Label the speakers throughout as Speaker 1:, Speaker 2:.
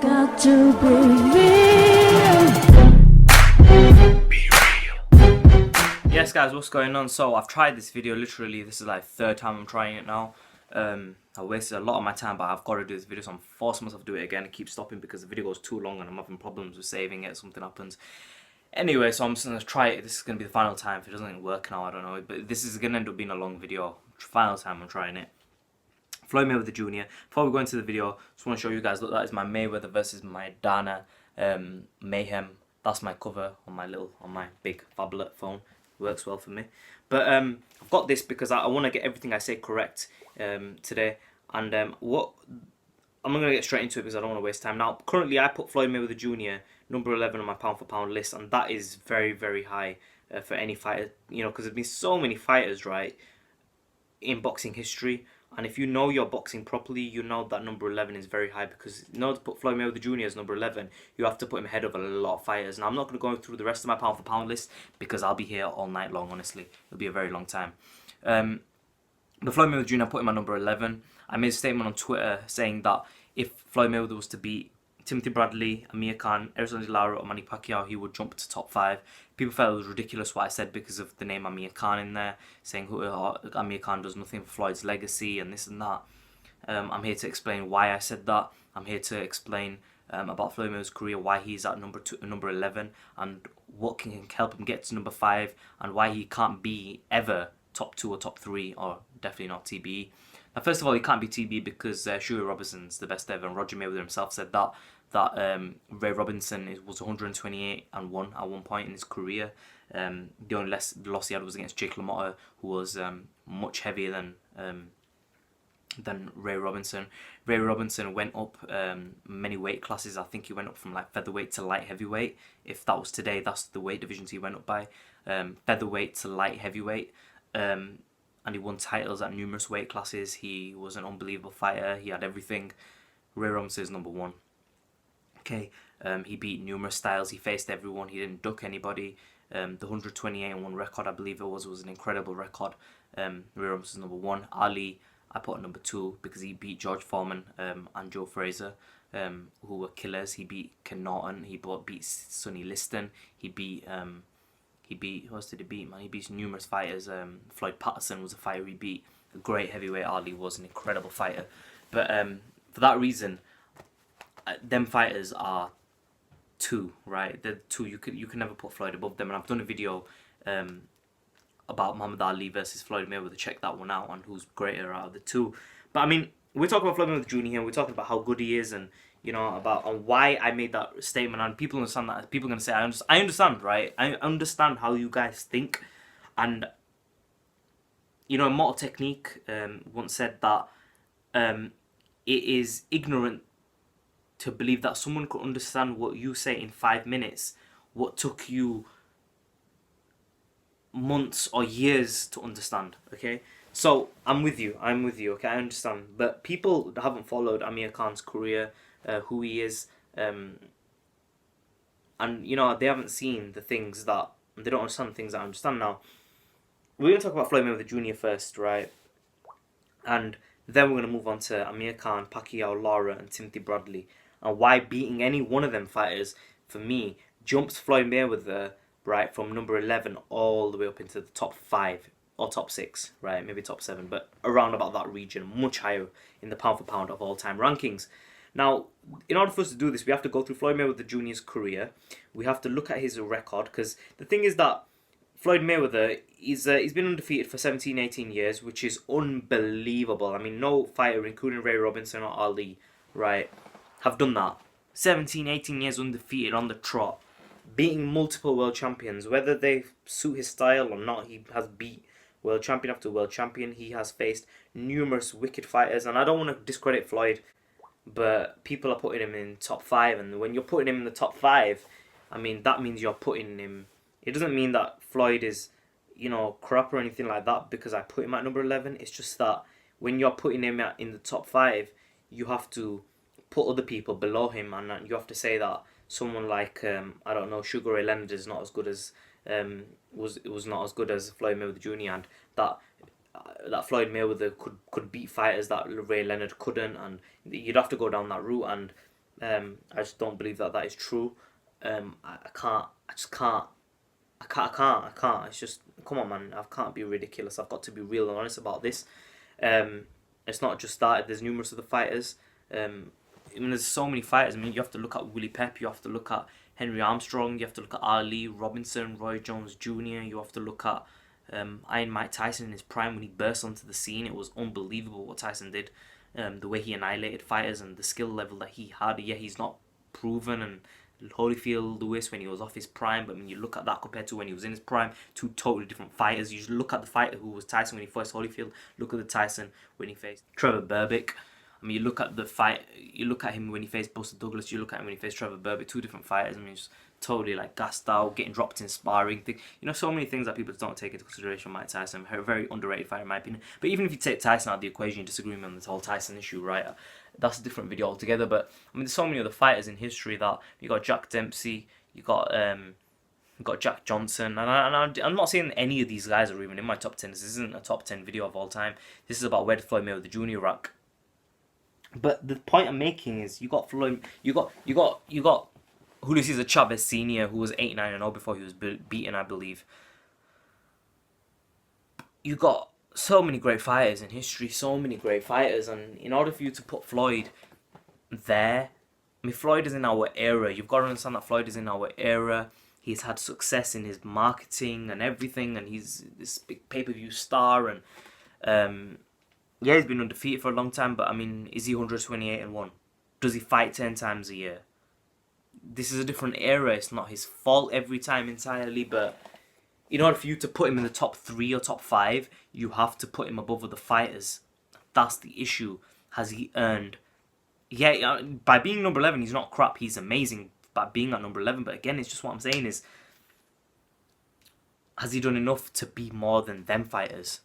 Speaker 1: Got to be real.
Speaker 2: Yes guys, what's going on? So I've tried this video, literally this is like third time I'm trying it now. I wasted a lot of my time, but I've got to do this video, so I'm forcing myself to do it again and keep stopping because the video goes too long and I'm having problems with saving it, something happens. Anyway, so I'm just going to try it. This is going to be the final time. If it doesn't work now, I don't know, but this is going to end up being a long video. Final time I'm trying it. Floyd Mayweather Jr. Before we go into the video, just want to show you guys, look, that is my Mayweather versus my Dana Mayhem. That's my cover on my big phablet phone. Works well for me. But I've got this because I want to get everything I say correct today. And what I'm going to get straight into it because I don't want to waste time. Now, currently I put Floyd Mayweather Jr. number 11 on my pound for pound list, and that is very, very high for any fighter. You know, because there's been so many fighters, right, in boxing history. And if you know your boxing properly, you know that number 11 is very high, because in order to put Floyd Mayweather Jr. as number 11, you have to put him ahead of a lot of fighters. Now, I'm not going to go through the rest of my pound for pound list because I'll be here all night long, honestly. It'll be a very long time. But Floyd Mayweather Jr., I put him at number 11. I made a statement on Twitter saying that if Floyd Mayweather was to beat Timothy Bradley, Amir Khan, LARA, or Manny Pacquiao, he would jump to top 5. People felt it was ridiculous what I said because of the name Amir Khan in there, saying Amir Khan does nothing for Floyd's legacy and this and that. I'm here to explain why I said that. I'm here to explain about Floyd Mayweather's career, why he's at number 11, and what can help him get to number 5, and why he can't be ever top 2 or top 3, or definitely not TBE. Now, first of all, he can't be TBE because Sugar Robinson's the best ever, and Roger Mayweather himself said that Ray Robinson was 128 and 1 at one point in his career. The only loss he had was against Jake LaMotta, who was much heavier than Ray Robinson. Ray Robinson went up many weight classes. I think he went up from like featherweight to light heavyweight. If that was today, that's the weight divisions he went up by. Featherweight to light heavyweight. And he won titles at numerous weight classes. He was an unbelievable fighter. He had everything. Ray Robinson is number 1. Okay, he beat numerous styles. He faced everyone. He didn't duck anybody. The 128-1 record, I believe it was an incredible record. Ray Robinson number 1. Ali, I put number 2 because he beat George Foreman and Joe Frazier, who were killers. He beat Ken Norton. He beat Sonny Liston. He beat who else did he beat, man? He beat numerous fighters. Floyd Patterson was a fighter he beat. A great heavyweight. Ali was an incredible fighter. But for that reason, them fighters are 2, right? They're 2. You can never put Floyd above them. And I've done a video about Muhammad Ali versus Floyd Mayweather. Check that one out on who's greater out of the 2. But I mean, we're talking about Floyd Mayweather Jr. here. We're talking about how good he is, and you know, about why I made that statement. And people understand that. People are gonna say, I understand, right? I understand how you guys think. And you know, Mortal Technique once said that it is ignorant to believe that someone could understand what you say in 5 minutes, what took you months or years to understand. Okay, so I'm with you, okay, I understand. But people haven't followed Amir Khan's career, who he is, and you know, they haven't seen the things that, they don't understand the things that I understand. Now, we're going to talk about Floyd Mayweather Jr. first, right? And then we're going to move on to Amir Khan, Pacquiao, Lara, and Timothy Bradley, and why beating any one of them fighters, for me, jumps Floyd Mayweather, right, from number 11 all the way up into the top 5 or top 6, right, maybe top 7, but around about that region, much higher in the pound for pound of all-time rankings. Now, in order for us to do this, we have to go through Floyd Mayweather Jr.'s career. We have to look at his record, because the thing is that Floyd Mayweather, he's been undefeated for 17, 18 years, which is unbelievable. I mean, no fighter, including Ray Robinson or Ali, right, have done that. 17, 18 years undefeated on the trot, beating multiple world champions. Whether they suit his style or not, he has beat world champion after world champion. He has faced numerous wicked fighters, and I don't want to discredit Floyd, but people are putting him in top 5, and when you're putting him in the top 5, I mean, that means you're putting him, it doesn't mean that Floyd is, you know, crap or anything like that because I put him at number 11. It's just that when you're putting him in the top 5, you have to put other people below him, and you have to say that someone like I don't know, Sugar Ray Leonard is not as good as was not as good as Floyd Mayweather Jr. and that Floyd Mayweather could beat fighters that Ray Leonard couldn't, and you'd have to go down that route. And I just don't believe that is true. I can't. I just can't. I can't. It's just, come on, man. I can't be ridiculous. I've got to be real and honest about this. It's not just that. There's numerous other fighters. I mean, there's so many fighters. I mean, you have to look at Willie Pep. You have to look at Henry Armstrong. You have to look at Ali, Robinson, Roy Jones Jr. You have to look at Iron Mike Tyson in his prime when he burst onto the scene. It was unbelievable what Tyson did. The way he annihilated fighters and the skill level that he had. Yeah, he's not proven, and Holyfield Lewis when he was off his prime, but when you look at that compared to when he was in his prime, two totally different fighters. You look at the fighter who was Tyson when he faced Holyfield, look at the Tyson when he faced Trevor Berbick. I mean, you look at the fight, you look at him when he faced Buster Douglas, you look at him when he faced Trevor Berbick, two different fighters. I mean, it's totally like gassed out, getting dropped in sparring. So many things that people don't take into consideration. Mike Tyson, a very underrated fighter in my opinion. But even if you take Tyson out of the equation, you disagree with me on this whole Tyson issue, right? That's a different video altogether. But I mean, there's so many other fighters in history that you got Jack Dempsey, you got Jack Johnson, and I'm not saying any of these guys are even in my top 10. This isn't a top 10 video of all time. This is about where did Floyd Mayweather Jr. rank. But the point I'm making is you got Floyd, you got Julio Cesar Chavez Sr., who was 8-9-0 before he was beaten, I believe. You got so many great fighters in history, so many great fighters, and in order for you to put Floyd there, I mean, Floyd is in our era. You've got to understand that Floyd is in our era. He's had success in his marketing and everything, and he's this big pay-per-view star, and yeah, he's been undefeated for a long time, but I mean, is he 128-1? Does he fight 10 times a year? This is a different era. It's not his fault every time entirely, but in order for you to put him in the top 3 or top 5, you have to put him above other fighters. That's the issue. Has he earned? Yeah, by being number 11, he's not crap. He's amazing by being at number 11. But again, it's just what I'm saying is, has he done enough to be more than them fighters?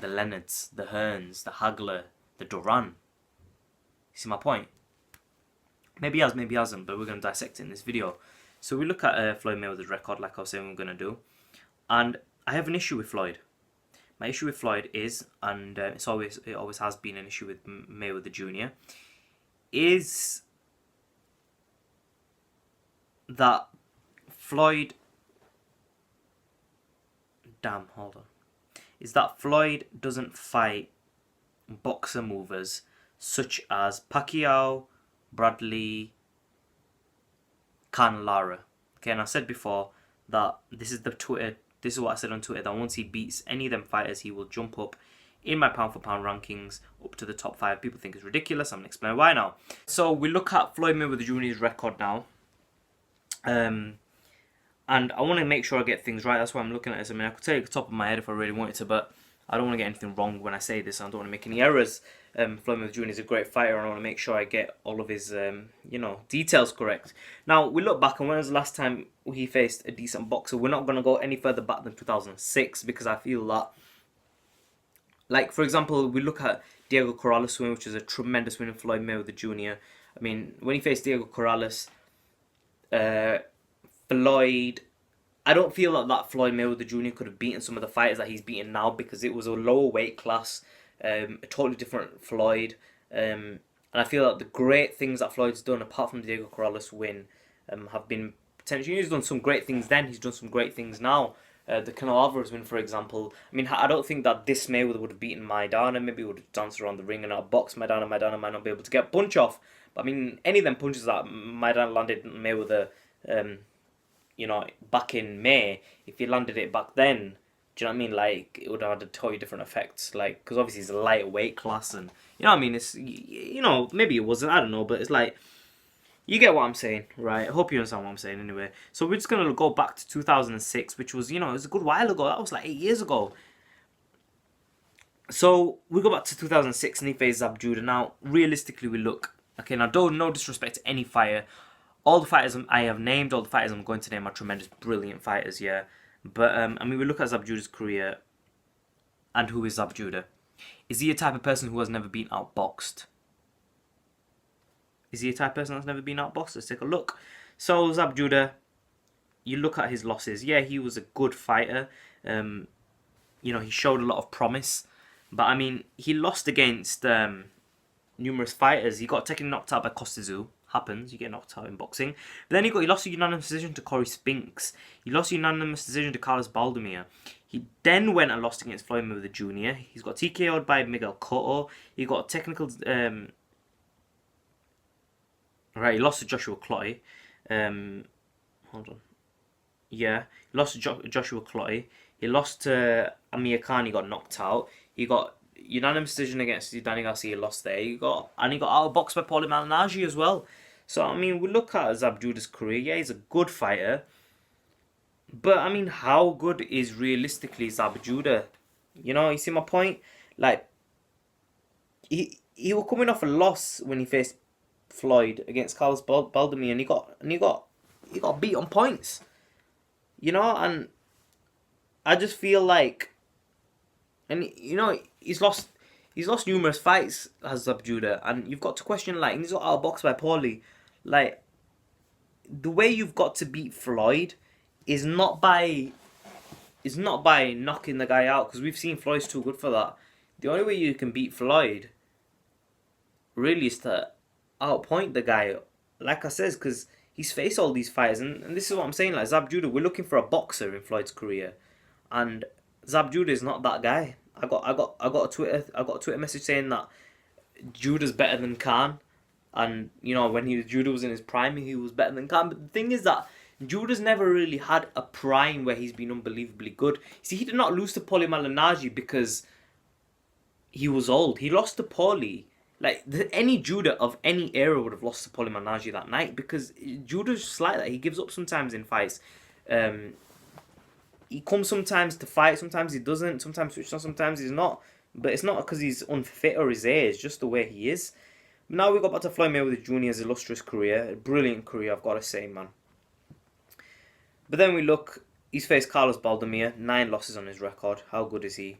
Speaker 2: The Leonards, the Hearns, the Hagler, the Duran. You see my point? Maybe he has, maybe he hasn't, but we're going to dissect it in this video. So we look at Floyd Mayweather's record, like I was saying we're going to do. And I have an issue with Floyd. My issue with Floyd is, and it always has been an issue with Mayweather Jr., is that Floyd... Damn, hold on. Is that Floyd doesn't fight boxer movers such as PACQUIAO, Bradley, Khan, Lara. Okay, and I said before that this is what I said on Twitter, that once he beats any of them fighters, he will jump up in my pound for pound rankings up to the top 5. People think it's ridiculous. I'm going to explain why now. So we look at Floyd Mayweather Jr.'s record now. And I want to make sure I get things right. That's why I'm looking at this. I mean, I could tell you off the top of my head if I really wanted to, but I don't want to get anything wrong when I say this. I don't want to make any errors. Floyd Mayweather Jr. is a great fighter, and I want to make sure I get all of his, details correct. Now, we look back, and when was the last time he faced a decent boxer? We're not going to go any further back than 2006, because I feel that, like, for example, we look at Diego Corrales' win, which is a tremendous win in Floyd Mayweather Jr. I mean, when he faced Diego Corrales, Floyd... I don't feel that Floyd Mayweather Jr. could have beaten some of the fighters that he's beaten now, because it was a lower weight class, a totally different Floyd. And I feel that the great things that Floyd's done, apart from the Diego Corrales win, have been potentially... He's done some great things then, he's done some great things now. The Canelo Alvarez win, for example. I mean, I don't think that this Mayweather would have beaten Maidana. Maybe he would have danced around the ring and outboxed Maidana. Maidana might not be able to get a punch off. But I mean, any of them punches that Maidana landed Mayweather... back in May, if he landed it back then, do you know what I mean? Like, it would have had a totally different effect. Like, because obviously it's a lighter weight class, and you know what I mean? It's, maybe it wasn't, I don't know, but it's like, you get what I'm saying, right? I hope you understand what I'm saying anyway. So we're just going to go back to 2006, which was, it was a good while ago. That was like 8 years ago. So we go back to 2006 and he faced Zab Judah. Now, realistically, we look, okay, now no disrespect to any fighter. All the fighters I have named, all the fighters I'm going to name are tremendous, brilliant fighters, yeah. But, I mean, we look at Zab Judah's career, and who is Zab Judah? Is he a type of person who has never been outboxed? Is he a type of person that's never been outboxed? Let's take a look. So, Zab Judah, you look at his losses. Yeah, he was a good fighter. He showed a lot of promise. But, I mean, he lost against numerous fighters. He got taken knocked out by Costa Zoo. Happens. You get knocked out in boxing. But then he lost a unanimous decision to Corey Spinks. He lost a unanimous decision to Carlos Baldomir. He then went and lost against Floyd Mayweather Jr. He's got TKO'd by Miguel Cotto. He got technical... Right, he lost to Joshua Clottey. Hold on. Yeah, he lost to Joshua Clottey. He lost to Amir Khan. He got knocked out. He got unanimous decision against Danny Garcia. He lost there. He got outboxed by Paulie Malignaggi as well. So I mean, we look at Zab Judah's career. Yeah, he's a good fighter. But I mean, how good is realistically Zab Judah? You know, you see my point? Like, he was coming off a loss when he faced Floyd against Carlos Baldomir, and he got beat on points. You know, and I just feel like, and you know, he's lost numerous fights as Zab Judah, and you've got to question, like, he's got outboxed by Paulie. Like, the way you've got to beat Floyd is not by knocking the guy out, because we've seen Floyd's too good for that. The only way you can beat Floyd really is to outpoint the guy, like I says, because he's faced all these fighters, and this is what I'm saying. Like, Zab Judah, we're looking for a boxer in Floyd's career, and Zab Judah is not that guy. I got a Twitter message saying that Judah's better than Khan, and you know, when Judah was in his prime, he was better than Khan. But the thing is that Judah's never really had a prime where he's been unbelievably good. See, he did not lose to Paulie Malignaggi because he was old. He lost to Paulie. Like, any Judah of any era would have lost to Paulie Malignaggi that night, because Judah's just like that. He gives up sometimes in fights. He comes sometimes to fight, sometimes he doesn't, sometimes switches on, sometimes he's not. But it's not because he's unfit or his age, just the way he is. Now we go back to Floyd Mayweather Jr.'s illustrious career. A brilliant career, I've got to say, man. But then we look, he's faced Carlos Baldomir, 9 losses on his record. How good is he?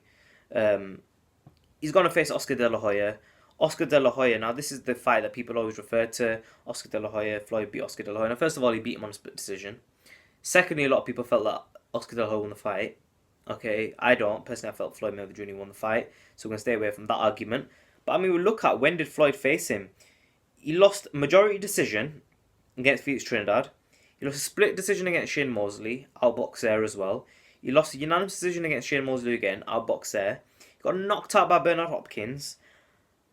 Speaker 2: He's going to face Oscar De La Hoya. Oscar De La Hoya, now this is the fight that people always refer to. Oscar De La Hoya, Floyd beat Oscar De La Hoya. Now, first of all, he beat him on a split decision. Secondly, a lot of people felt that Oscar De La Hoya won the fight. Okay, I don't. Personally, I felt Floyd Mayweather Jr. won the fight. So we're going to stay away from that argument. But I mean, we look at, when did Floyd face him? He lost majority decision against Felix Trinidad. He lost a split decision against Shane Mosley, outboxed there as well. He lost a unanimous decision against Shane Mosley again, outboxed there. He got knocked out by Bernard Hopkins.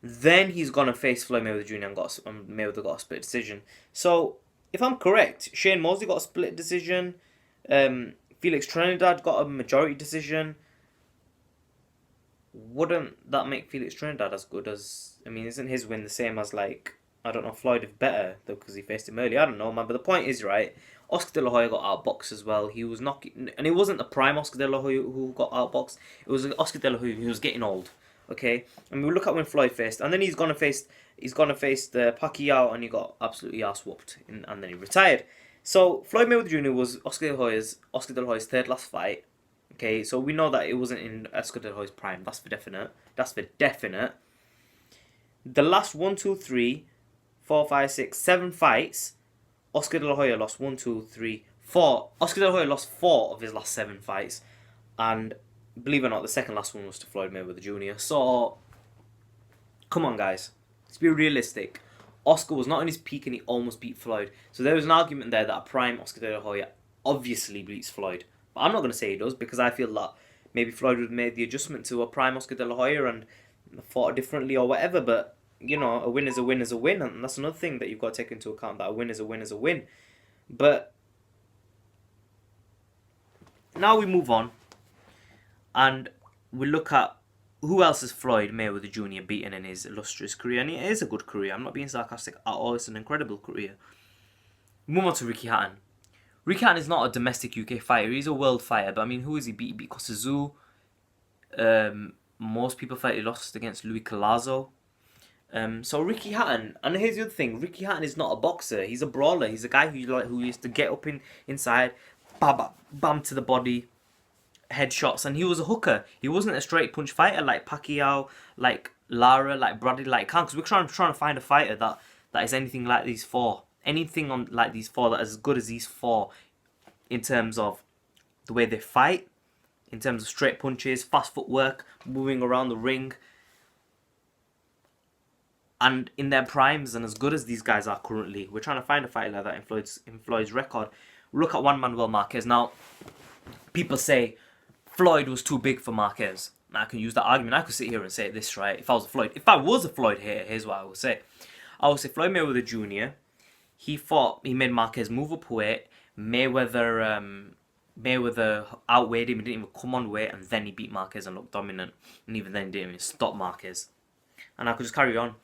Speaker 2: Then he's going to face Floyd Mayweather Jr. and Mayweather got a split decision. So, if I'm correct, Shane Mosley got a split decision. Felix Trinidad got a majority decision. Wouldn't that make Felix Trinidad as good as... I mean, isn't his win the same as, like, I don't know, Floyd if better, though, because he faced him early. I don't know, man. But the point is, right, Oscar De La Hoya got outboxed as well. He was knocking... And it wasn't the prime Oscar De La Hoya who got outboxed. It was Oscar De La Hoya who was getting old. Okay? And we look at when Floyd faced. And then he's going to face the PACQUIAO, and he got absolutely ass-whooped. And then he retired. So, Floyd Mayweather Jr. was Oscar De La Hoya's third last fight. Okay, so we know that it wasn't in Oscar De La Hoya's prime. That's for definite. The last 1, 2, 3, 4, 5, 6, 7 fights, Oscar De La Hoya lost 1, 2, 3, 4. Oscar De La Hoya lost 4 of his last 7 fights. And believe it or not, the second last one was to Floyd Mayweather Jr. So, come on, guys. Let's be realistic. Oscar was not in his peak and he almost beat Floyd. So there was an argument there that a prime Oscar De La Hoya obviously beats Floyd. But I'm not going to say he does, because I feel that maybe Floyd would have made the adjustment to a prime Oscar De La Hoya and fought differently or whatever. But, you know, a win is a win is a win. And that's another thing that you've got to take into account, that a win is a win is a win. But now we move on and we look at who else has Floyd Mayweather Jr. beaten in his illustrious career. And it is a good career. I'm not being sarcastic at all. It's an incredible career. Move on to Ricky Hatton. Ricky Hatton is not a domestic UK fighter. He's a world fighter. But I mean, who is he beat? He beat Kosazu. Most people thought he lost against Louis Collazo. So Ricky Hatton, and here's the other thing. Ricky Hatton is not a boxer. He's a brawler. He's a guy who used to get up inside, bam, bam to the body, headshots, and he was a hooker. He wasn't a straight punch fighter like PACQUIAO, like Lara, like Bradley, like Khan. Because we're trying to find a fighter that is anything like these 4. Anything on like these 4 that is as good as these 4 in terms of the way they fight, in terms of straight punches, fast footwork, moving around the ring. And in their primes and as good as these guys are currently, we're trying to find a fight like that in Floyd's record. Look at Juan Manuel Marquez. Now, people say Floyd was too big for Marquez. Now, I can use that argument. I could sit here and say this, right? If I was a Floyd hater, here's what I would say. I would say Floyd Mayweather Jr. He made Marquez move up weight. Mayweather outweighed him. He didn't even come on weight, and then he beat Marquez and looked dominant. And even then, he didn't even stop Marquez. And I could just carry on,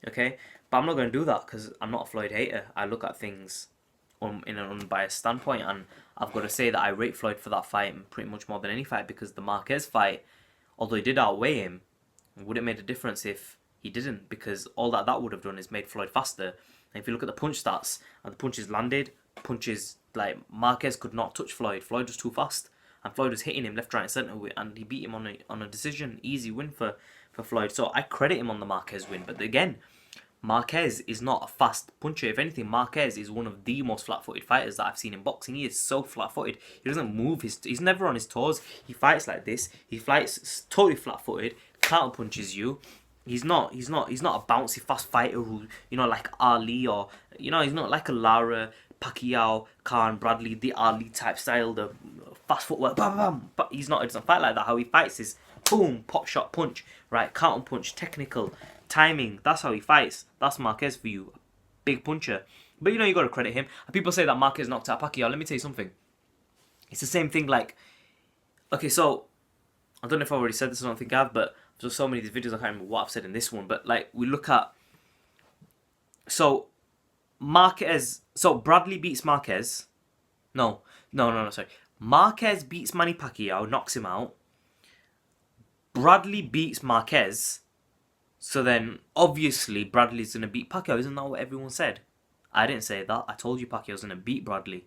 Speaker 2: okay? But I'm not going to do that because I'm not a Floyd hater. I look at things in an unbiased standpoint, and I've got to say that I rate Floyd for that fight pretty much more than any fight, because the Marquez fight, although he did outweigh him, would it made a difference if he didn't? Because all that would have done is made Floyd faster. And if you look at the punch stats, and the punches landed, like Marquez could not touch Floyd. Floyd was too fast, and Floyd was hitting him left, right, and centre, and he beat him on a decision, easy win for Floyd. So I credit him on the Marquez win. But again, Marquez is not a fast puncher. If anything, Marquez is one of the most flat-footed fighters that I've seen in boxing. He is so flat-footed. He doesn't move he's never on his toes. He fights like this. He fights totally flat-footed. Counter punches you. He's not a bouncy fast fighter who, like Ali, or he's not like a Lara, PACQUIAO, Khan, Bradley, the Ali type style, the fast footwork, bam, bam. But he doesn't fight like that. How he fights is boom, pop shot punch, right? Counter punch, technical, timing. That's how he fights. That's Marquez for you, big puncher. But you got to credit him. And people say that Marquez knocked out PACQUIAO. Let me tell you something. It's the same thing. Like, okay, so I don't know if I already said this. I don't think I have, but there's so many of these videos I can't remember what I've said in this one. But like, we look at Bradley beats Marquez. No, sorry. Marquez beats Manny Pacquiao, knocks him out. Bradley beats Marquez. So then, obviously, Bradley's going to beat Pacquiao. Isn't that what everyone said? I didn't say that. I told you Pacquiao's going to beat Bradley.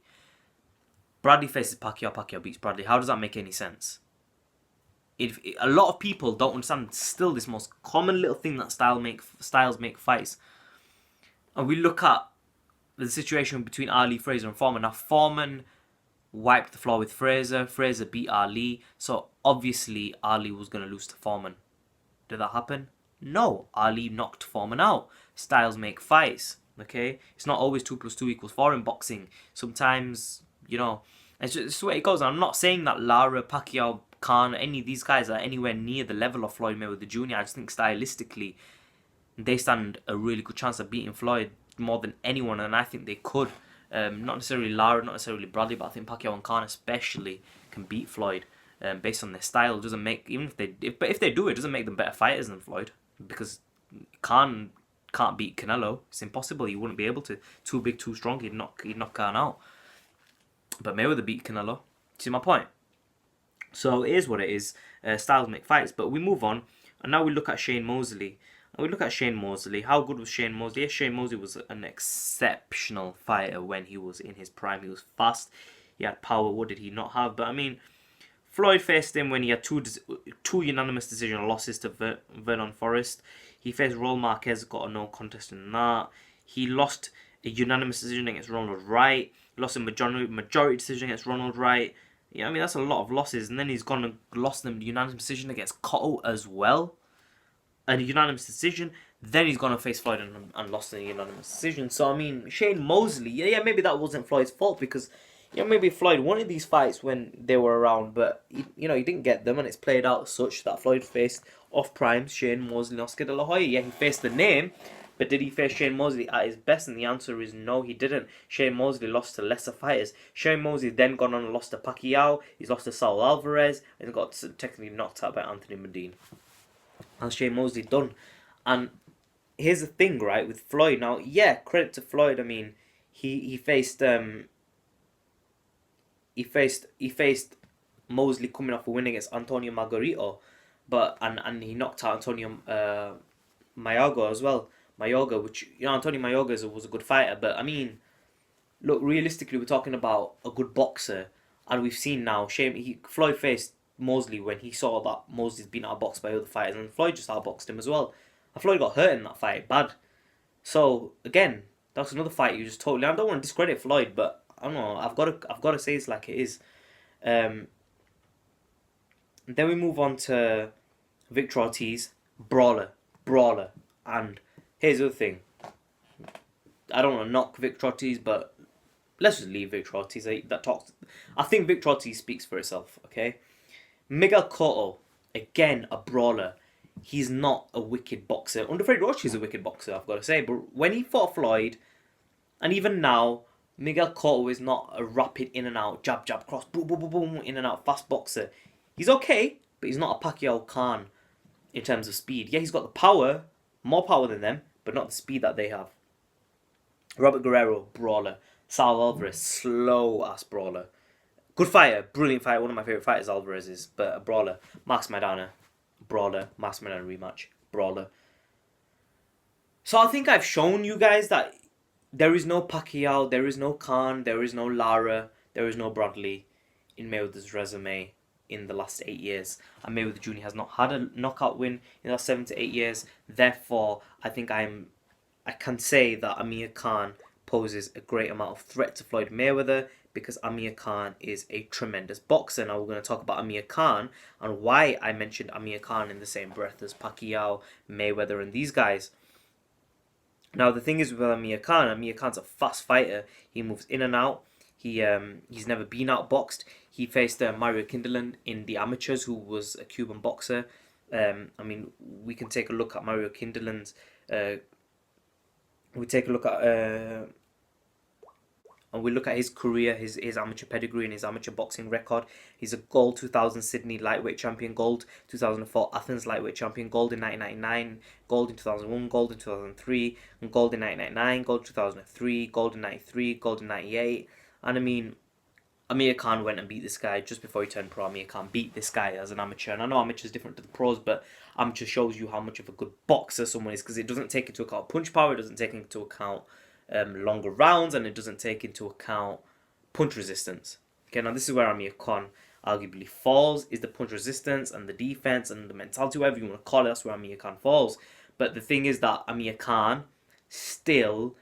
Speaker 2: Bradley faces Pacquiao. Pacquiao beats Bradley. How does that make any sense? A lot of people don't understand still this most common little thing that styles make fights. And we look at the situation between Ali, Fraser, and Foreman. Now, Foreman wiped the floor with Fraser. Fraser beat Ali. So, obviously, Ali was going to lose to Foreman. Did that happen? No. Ali knocked Foreman out. Styles make fights. Okay? It's not always 2 + 2 = 4 in boxing. Sometimes, it's just the way it goes. And I'm not saying that Lara, Pacquiao, Khan, any of these guys are anywhere near the level of Floyd Mayweather Jr. I just think stylistically, they stand a really good chance of beating Floyd more than anyone, and I think they could. Not necessarily Lara, not necessarily Bradley, but I think Pacquiao and Khan especially can beat Floyd based on their style. It doesn't make, even if they do, it doesn't make them better fighters than Floyd, because Khan can't beat Canelo. It's impossible. He wouldn't be able to. Too big, too strong. He'd knock Khan out. But Mayweather beat Canelo. See my point? So it is what it is. Styles make fights. But we move on, and now we look at Shane Mosley. How good was Shane Mosley? Yes, Shane Mosley was an exceptional fighter when he was in his prime. He was fast. He had power. What did he not have? But I mean, Floyd faced him when he had two unanimous decision losses to Vernon Forrest. He faced Raul Marquez, got a no contest in that. He lost a unanimous decision against Ronald Wright. He lost a majority decision against Ronald Wright. Yeah, I mean, that's a lot of losses. And then he's gone and lost the unanimous decision against Cotto as well. A unanimous decision. Then he's gone and faced Floyd and lost the unanimous decision. So, I mean, Shane Mosley, yeah, maybe that wasn't Floyd's fault, because maybe Floyd wanted these fights when they were around, but he didn't get them, and it's played out such that Floyd faced off prime Shane Mosley and Oscar De La Hoya. Yeah, he faced the name, but did he face Shane Mosley at his best? And the answer is no, he didn't. Shane Mosley lost to lesser fighters. Shane Mosley then gone on and lost to Pacquiao. He's lost to Saul Alvarez, and got technically knocked out by Anthony Medina. And Shane Mosley done. And here's the thing, right, with Floyd. Now, yeah, credit to Floyd. I mean, he faced Mosley coming off a win against Antonio Margarito, but and he knocked out Antonio Mayorga as well. Mayorga, which Antonio Mayorga was a good fighter, but I mean, look, realistically, we're talking about a good boxer, and we've seen now Floyd faced Mosley when he saw that Mosley's been outboxed by other fighters, and Floyd just outboxed him as well. And Floyd got hurt in that fight, bad. So again, that's another fight you just totally. I don't want to discredit Floyd, but I don't know. I've got to say it's like it is. Then we move on to Victor Ortiz, brawler, and here's the other thing. I don't want to knock Victor Ortiz, but let's just leave Victor Ortiz. I think Victor Ortiz speaks for itself, okay? Miguel Cotto, again, a brawler. He's not a wicked boxer. Underfraid Roche is a wicked boxer, I've got to say. But when he fought Floyd, and even now, Miguel Cotto is not a rapid in and out, jab, jab, cross, boom, boom, boom, boom, in and out, fast boxer. He's okay, but he's not a Pacquiao Khan in terms of speed. Yeah, he's got the power, more power than them, but not the speed that they have. Robert Guerrero, brawler. Sal Alvarez, slow-ass brawler. Good fighter, brilliant fighter. One of my favourite fighters, Alvarez is, but a brawler. Max Maidana, brawler. Max Maidana rematch, brawler. So I think I've shown you guys that there is no Pacquiao, there is no Khan, there is no Lara, there is no Bradley in Mayweather's resume in the last 8 years. And Mayweather Jr. has not had a knockout win in the last 7 to 8 years. Therefore, I think I can say that Amir Khan poses a great amount of threat to Floyd Mayweather because Amir Khan is a tremendous boxer. Now we're going to talk about Amir Khan and why I mentioned Amir Khan in the same breath as Pacquiao, Mayweather and these guys. Now the thing is with Amir Khan's a fast fighter. He moves in and out. He's never been outboxed. He faced Mario Kindelan in the amateurs, who was a Cuban boxer. I mean, we can take a look at Mario Kindelan's. We take a look at and we look at his career, his amateur pedigree and his amateur boxing record. He's a gold 2000 Sydney lightweight champion, gold 2004 Athens lightweight champion, gold in 1999, gold in 2001, gold in 2003, and gold in 1999, gold in 2003, gold in 93, gold in 98. And I mean, Amir Khan went and beat this guy just before he turned pro. Amir Khan beat this guy as an amateur. And I know amateur is different to the pros, but amateur shows you how much of a good boxer someone is because it doesn't take into account punch power, it doesn't take into account longer rounds, and it doesn't take into account punch resistance. Okay, now this is where Amir Khan arguably falls, is the punch resistance and the defense and the mentality, whatever you want to call it. That's where Amir Khan falls. But the thing is that Amir Khan still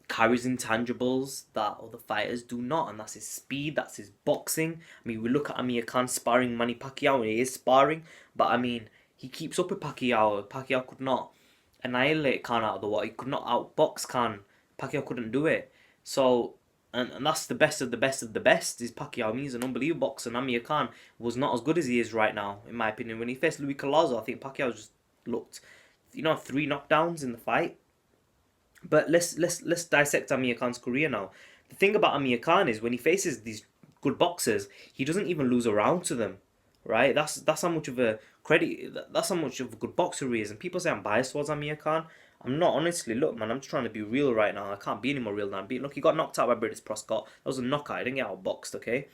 Speaker 2: carries intangibles that other fighters do not, and that's his speed, that's his boxing. I mean, we look at Amir Khan sparring Manny Pacquiao, and he is sparring, but I mean, he keeps up with Pacquiao. Pacquiao could not annihilate Khan out of the water. He could not outbox Khan. Pacquiao couldn't do it. So, and that's the best of the best of the best is Pacquiao. I mean, he's an unbelievable boxer, and Amir Khan was not as good as he is right now, in my opinion. When he faced Luis Collazo, I think Pacquiao just looked, 3 knockdowns in the fight. But let's dissect Amir Khan's career now. The thing about Amir Khan is when he faces these good boxers, he doesn't even lose a round to them, right? That's how much of a credit. That's how much of a good boxer he is. And people say I'm biased towards Amir Khan. I'm not, honestly. Look, man, I'm just trying to be real right now. I can't be any more real than I'm being. Look, he got knocked out by British Proscott. That was a knockout. He didn't get outboxed, okay?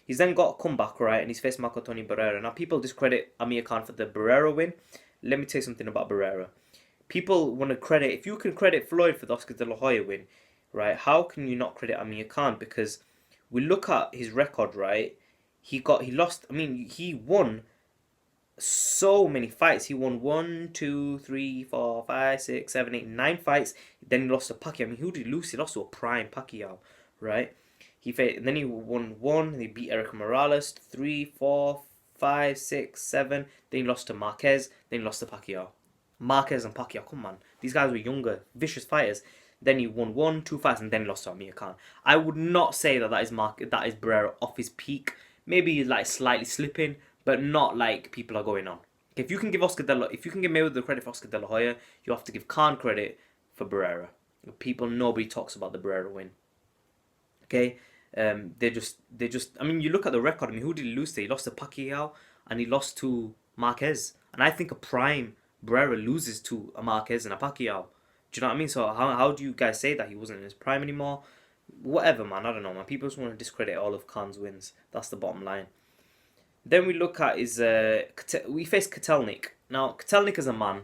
Speaker 2: He's then got a comeback, right? And he's faced Marco Tony Barrera. Now, people discredit Amir Khan for the Barrera win. Let me tell you something about Barrera. People want to credit, if you can credit Floyd for the Oscar De La Hoya win, right? How can you not credit Amir Khan? Because we look at his record, right? He lost. I mean, he won so many fights. He won 1, 2, 3, 4, 5, 6, 7, 8, 9 fights. Then he lost to Pacquiao. I mean, who did he lose? He lost to a prime Pacquiao, right? And then he won 1. And he beat Eric Morales. 3, 4, 5, 6, 7. Then he lost to Marquez. Then he lost to Pacquiao. Marquez and Pacquiao, come on. These guys were younger, vicious fighters. Then he won 1, 2 fights, and then he lost to Amir Khan. I would not say that is Barrera off his peak. Maybe he's like slightly slipping, but not like people are going on. If you can give Mayweather the credit for Oscar De La Hoya, you have to give Khan credit for Barrera. Nobody talks about the Barrera win. Okay, they just. I mean, you look at the record. I mean, who did he lose to? He lost to Pacquiao, and he lost to Marquez. And I think a prime Barrera loses to a Marquez and a Pacquiao. Do you know what I mean? So how do you guys say that he wasn't in his prime anymore? Whatever, man. I don't know, man. People just want to discredit all of Khan's wins. That's the bottom line. Then we look at we face Kotelnik. Now, Kotelnik is a man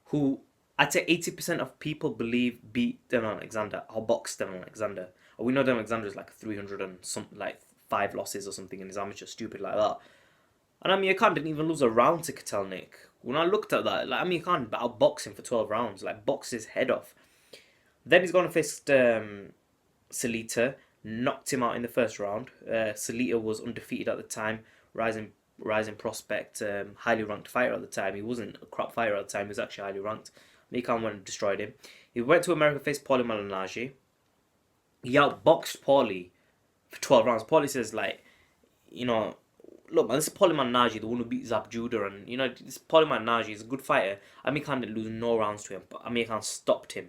Speaker 2: who I'd say 80% of people believe beat Devon Alexander or boxed Devon Alexander. Or we know Devon Alexander is like 300 and something, like 5 losses or something in his amateur, stupid like that. And Amir Khan didn't even lose a round to Kotelnik. When I looked at that, like Amir Khan outboxed him for 12 rounds, like boxed his head off. Then he's going to face Salita, knocked him out in the first round. Salita was undefeated at the time, rising prospect, highly ranked fighter at the time. He wasn't a crap fighter at the time, he was actually highly ranked. Amir Khan went and destroyed him. He went to America, faced Paulie Malignaggi. He outboxed Paulie for 12 rounds. Paulie says, like, you know, look, man, this is Paulie Malignaggi, the one who beat Zab Judah, and, you know, this Paulie Malignaggi is a good fighter. Amir Khan didn't lose no rounds to him, but Amir Khan stopped him.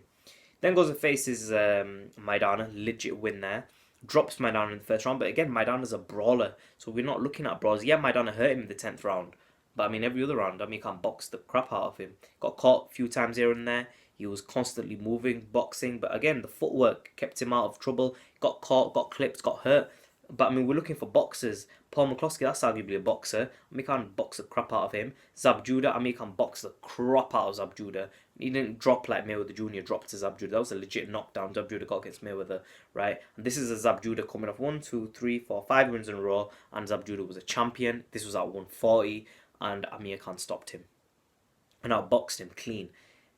Speaker 2: Then goes and faces Maidana, legit win there. Drops Maidana in the first round, but again, Maidana's a brawler, so we're not looking at brawlers. Yeah, Maidana hurt him in the 10th round, but I mean, every other round, Amir Khan boxed the crap out of him. Got caught a few times here and there. He was constantly moving, boxing, but again, the footwork kept him out of trouble. Got caught, got clipped, got hurt. But I mean, we're looking for boxers. Paul McCloskey, that's arguably a boxer. Amir Khan boxed the crap out of him. Zab Judah, Amir Khan boxed the crap out of Zab Judah. He didn't drop like Mayweather Jr. dropped to Zab Judah. That was a legit knockdown Zab Judah got against Mayweather, right? And this is a Zab Judah coming off 1, 2, 3, 4, 5 wins in a row. And Zab Judah was a champion. This was at 140. And Amir Khan stopped him. And outboxed him clean.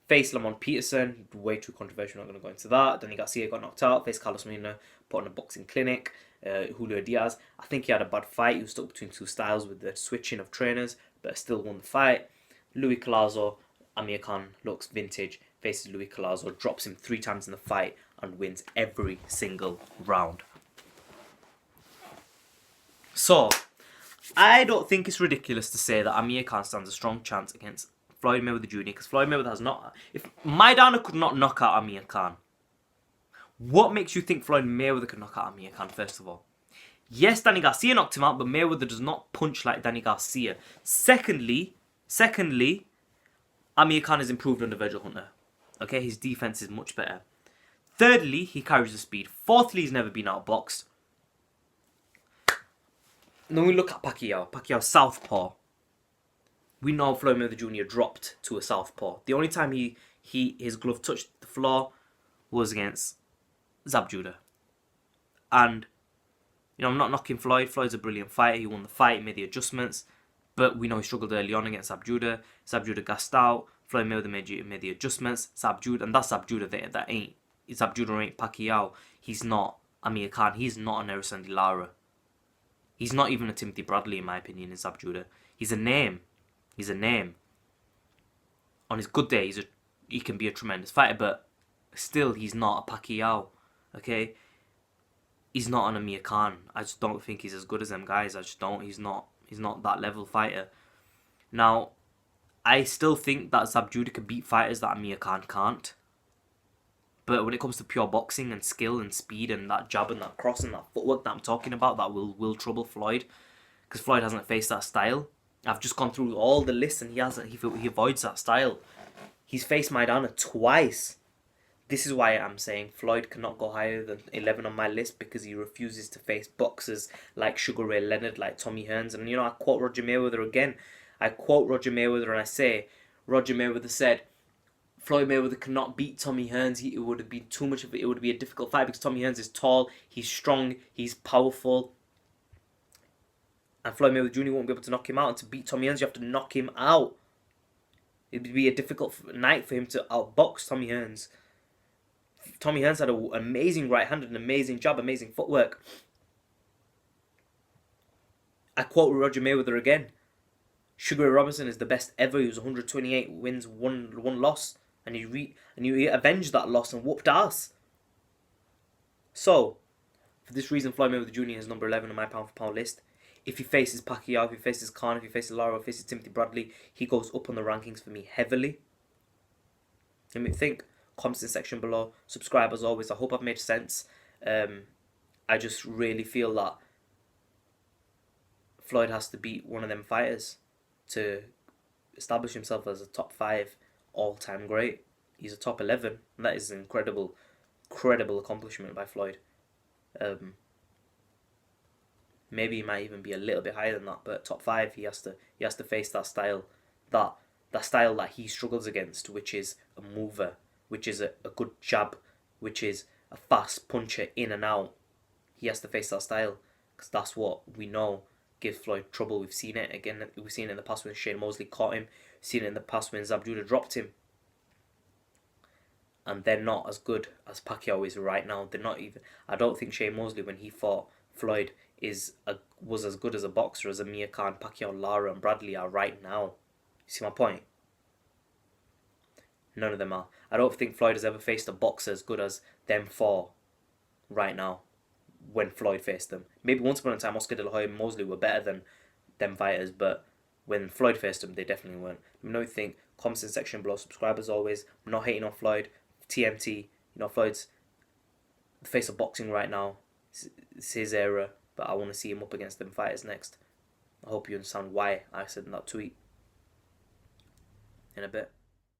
Speaker 2: Faced Lamont Peterson, way too controversial, not going to go into that. Danny Garcia got knocked out. Faced Carlos Molina, put on a boxing clinic. Julio Diaz, I think he had a bad fight. He was stuck between two styles with the switching of trainers, but still won the fight. Louis Collazo, Amir Khan looks vintage, faces Louis Collazo, drops him 3 times in the fight, and wins every single round. So, I don't think it's ridiculous to say that Amir Khan stands a strong chance against Floyd Mayweather Jr. because Floyd Mayweather has not... If Maidana could not knock out Amir Khan, what makes you think Floyd Mayweather could knock out Amir Khan, first of all? Yes, Danny Garcia knocked him out, but Mayweather does not punch like Danny Garcia. Secondly, Amir Khan has improved under Virgil Hunter. Okay, his defense is much better. Thirdly, he carries the speed. Fourthly, he's never been outboxed. Then we look at Pacquiao. Pacquiao southpaw. We know Floyd Mayweather Jr. dropped to a southpaw. The only time his glove touched the floor was against Zab Judah. And, you know, I'm not knocking Floyd. Floyd's a brilliant fighter. He won the fight, made the adjustments. But we know he struggled early on against Zab Judah. Zab Judah gassed out. Floyd Mayweather made the adjustments. Zab Judah, and that's Zab Judah. That ain't Zab Judah ain't Pacquiao. He's not Amir Khan. He's not an Erislandy Lara. He's not even a Timothy Bradley, in my opinion, in Zab Judah. He's a name. He's a name. On his good day, he can be a tremendous fighter, but still, he's not a Pacquiao. Okay? He's not an Amir Khan. I just don't think he's as good as them guys. I just don't. He's not that level fighter. Now, I still think that Zab Judah can beat fighters that Amir Khan can't. But when it comes to pure boxing and skill and speed and that jab and that cross and that footwork that I'm talking about, that will trouble Floyd. Because Floyd hasn't faced that style. I've just gone through all the lists and he avoids that style. He's faced Maidana twice. This is why I'm saying Floyd cannot go higher than 11 on my list because he refuses to face boxers like Sugar Ray Leonard, like Tommy Hearns. And, you know, I quote Roger Mayweather again. I quote Roger Mayweather and I say, Roger Mayweather said, Floyd Mayweather cannot beat Tommy Hearns. It would have been too much of it. It would be a difficult fight because Tommy Hearns is tall, he's strong, he's powerful. And Floyd Mayweather Jr. won't be able to knock him out. And to beat Tommy Hearns, you have to knock him out. It would be a difficult night for him to outbox Tommy Hearns. Tommy Hearns had an amazing right hand, an amazing jab, amazing footwork. I quote Roger Mayweather again. Sugar Ray Robinson is the best ever. He was 128 wins, one loss. And he avenged that loss and whooped ass. So, for this reason, Floyd Mayweather Jr. is number 11 on my pound for pound list. If he faces Pacquiao, if he faces Khan, if he faces Lara, if he faces Timothy Bradley, he goes up on the rankings for me heavily. Let me think. Comments in the section below. Subscribe as always. I hope I've made sense. I just really feel that Floyd has to beat one of them fighters to establish himself as a top 5 all-time great. He's a top 11. And that is an incredible accomplishment by Floyd. Maybe he might even be a little bit higher than that, but top 5, he has to face that style, that style that he struggles against, which is a mover, which is a good jab, which is a fast puncher in and out. He has to face that style because that's what we know gives Floyd trouble. We've seen it again. We've seen it in the past when Shane Mosley caught him. We've seen it in the past when Zab Judah dropped him. And they're not as good as Pacquiao is right now. They're not even. I don't think Shane Mosley, when he fought Floyd, was as good as a boxer as Amir Khan, Pacquiao, Lara, and Bradley are right now. You see my point? None of them are. I don't think Floyd has ever faced a boxer as good as them four right now when Floyd faced them. Maybe once upon a time Oscar De La Hoya and Mosley were better than them fighters, but when Floyd faced them, they definitely weren't. Let me know what you think. Comments in section below. Subscribe as always. I'm not hating on Floyd. TMT. Floyd's the face of boxing right now. It's his era, but I want to see him up against them fighters next. I hope you understand why I said in that tweet. In a bit.